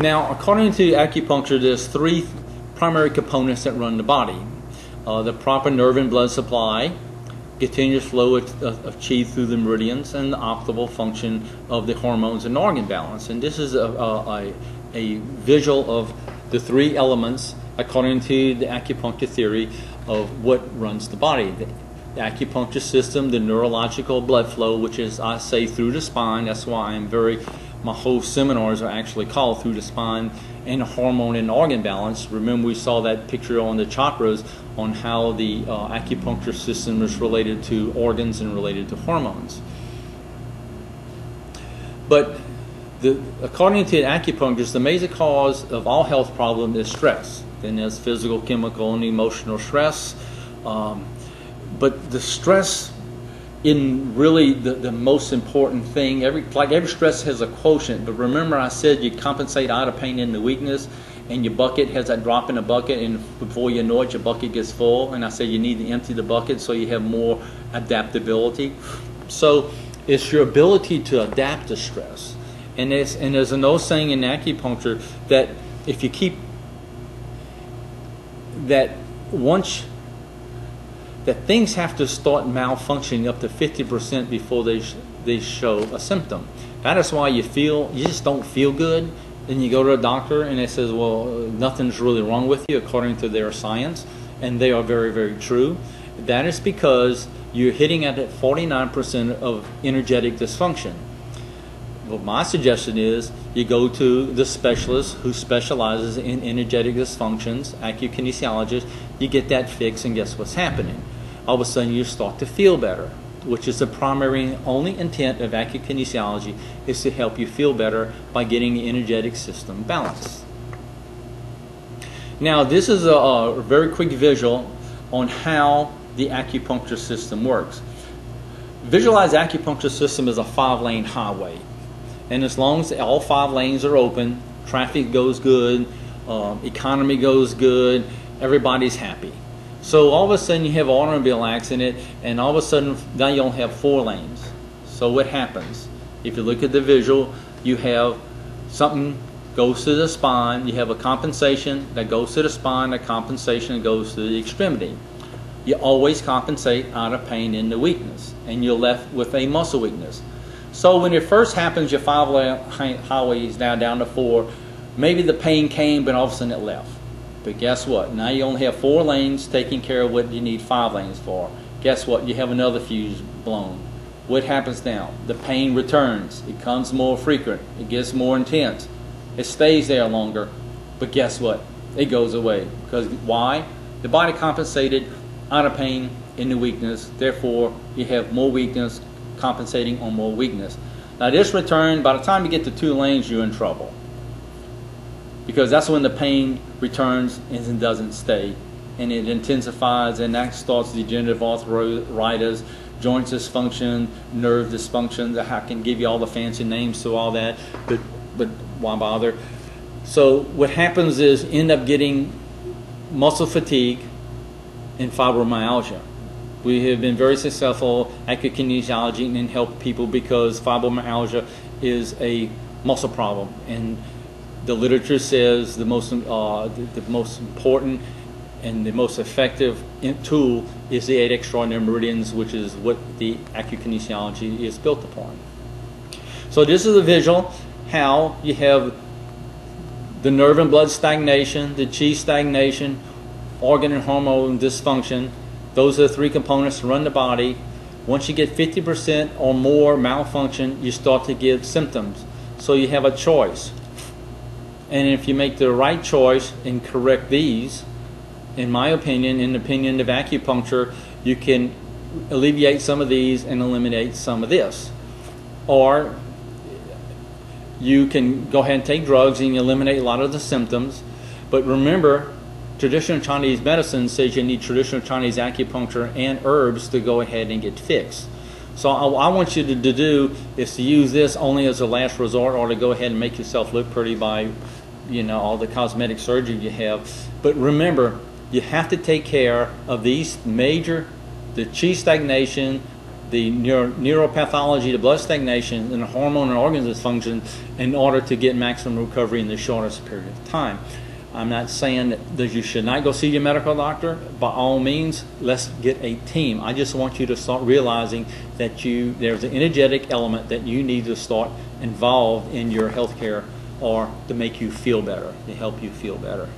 Now, according to acupuncture, there's three primary components that run the body. The proper nerve and blood supply, continuous flow of qi through the meridians, and the optimal function of the hormones and organ balance. And this is a visual of the three elements according to the acupuncture theory of what runs the body. The acupuncture system, the neurological blood flow, which is, I say, through the spine. That's why my whole seminars are actually called Through the Spine, and the hormone and organ balance. Remember, we saw that picture on the chakras on how the acupuncture system is related to organs and related to hormones. But according to acupuncture, the major cause of all health problems is stress. Then there's physical, chemical, and emotional stress. But the stress in really the most important thing, every stress has a quotient, but remember I said you compensate out of pain into weakness, and your bucket has that drop in the bucket, and before you know it, your bucket gets full, and I said you need to empty the bucket so you have more adaptability. So it's your ability to adapt to stress. And there's an old saying in acupuncture that if you keep that that things have to start malfunctioning up to 50% before they show a symptom. That is why you just don't feel good, and you go to a doctor and they says, well, nothing's really wrong with you according to their science, and they are very, very true. That is because you're hitting at 49% of energetic dysfunction. Well, my suggestion is you go to the specialist who specializes in energetic dysfunctions, acukinesiologist. You get that fixed, and guess what's happening? All of a sudden you start to feel better, which is the primary and only intent of acukinesiology, is to help you feel better by getting the energetic system balanced. Now, this is a very quick visual on how the acupuncture system works. Visualize the acupuncture system as a 5-lane highway. And as long as all 5 lanes are open, traffic goes good, economy goes good, everybody's happy. So all of a sudden you have an automobile accident, and all of a sudden now you only have 4 lanes. So what happens? If you look at the visual, you have something goes to the spine, you have a compensation that goes to the spine, a compensation that goes to the extremity. You always compensate out of pain into weakness, and you're left with a muscle weakness. So when it first happens, your 5-lane highway is now down to 4. Maybe the pain came, but all of a sudden it left. But guess what? Now you only have 4 lanes taking care of what you need 5 lanes for. Guess what? You have another fuse blown. What happens now? The pain returns. It becomes more frequent. It gets more intense. It stays there longer. But guess what? It goes away. Because why? The body compensated out of pain into weakness. Therefore, you have more weakness compensating on more weakness. Now this return, by the time you get to 2 lanes, you're in trouble, because that's when the pain returns and doesn't stay, and it intensifies, and that starts degenerative arthritis, joint dysfunction, nerve dysfunction. I can give you all the fancy names to all that, but why bother? So what happens is end up getting muscle fatigue and fibromyalgia. We have been very successful at acukinesiology and help people because fibromyalgia is a muscle problem, and the literature says the most important and the most effective tool is the 8 extraordinary meridians, which is what the acukinesiology is built upon. So this is a visual how you have the nerve and blood stagnation, the qi stagnation, organ and hormone dysfunction. Those are the 3 components that run the body. Once you get 50% or more malfunction, you start to get symptoms. So you have a choice. And if you make the right choice and correct these, in my opinion, in the opinion of acupuncture, you can alleviate some of these and eliminate some of this. Or you can go ahead and take drugs and eliminate a lot of the symptoms. But remember, traditional Chinese medicine says you need traditional Chinese acupuncture and herbs to go ahead and get fixed. So I want you to do is to use this only as a last resort, or to go ahead and make yourself look pretty by, all the cosmetic surgery you have. But remember, you have to take care of these major, the qi stagnation, the neuropathology, the blood stagnation, and the hormone and organ dysfunction in order to get maximum recovery in the shortest period of time. I'm not saying that you should not go see your medical doctor. By all means, let's get a team. I just want you to start realizing that there's an energetic element that you need to start involved in your healthcare or to make you feel better, to help you feel better.